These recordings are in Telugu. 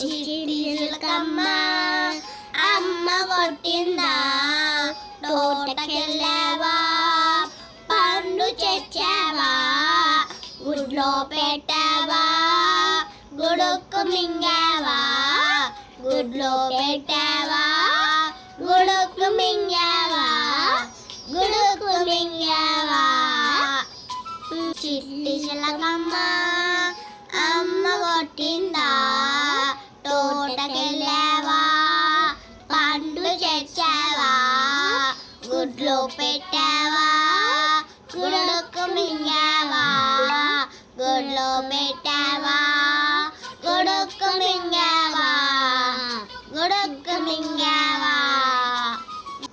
చిటిలకమ్మ అమ్మ కొట్టిందా తోటకెళ్ళావా పండు తెచ్చావా గుడ్లో పెట్టావా గుడుక్కు మింగావా గుడ్లో పెట్టావా గుడుక్కు మింగావా గుడుక్కు మింగావా చిట్టి చిలకమ్మ అమ్మ కొట్టిందా తోటకెళ్ళావా పండు తెచ్చావా గుడ్లో పెట్టావా గుడుక్కు మింగావా గుడ్లో పెట్టావా గుడుక్కు మింగావా గుడుక్కు మింగావా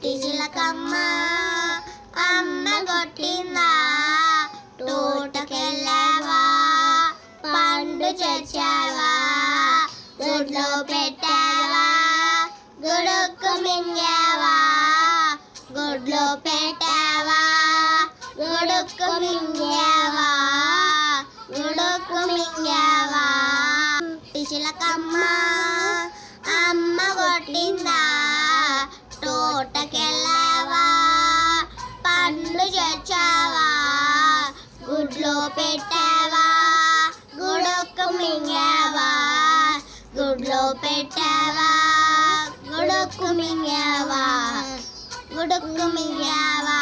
చిలకమ్మ అమ్మ కొట్టిందా తోటకెళ్ళావా పండు తెచ్చావా గుడ్లో పెట్టావా గుడుక్కు మింగావా గుడ్లో పెట్టావా గుడుక్కు మింగావా గుడుక్కు మింగావా చిలకమ్మ అమ్మ కొట్టిందా తోటకెళ్ళావా పండ్లు తెచ్చావా గుడ్లో పెట్టావా గుడుక్కు మింగావా గుడ్లో పెట్టావా గుడుక్కు మింగావా గుడుక్కు మింగావా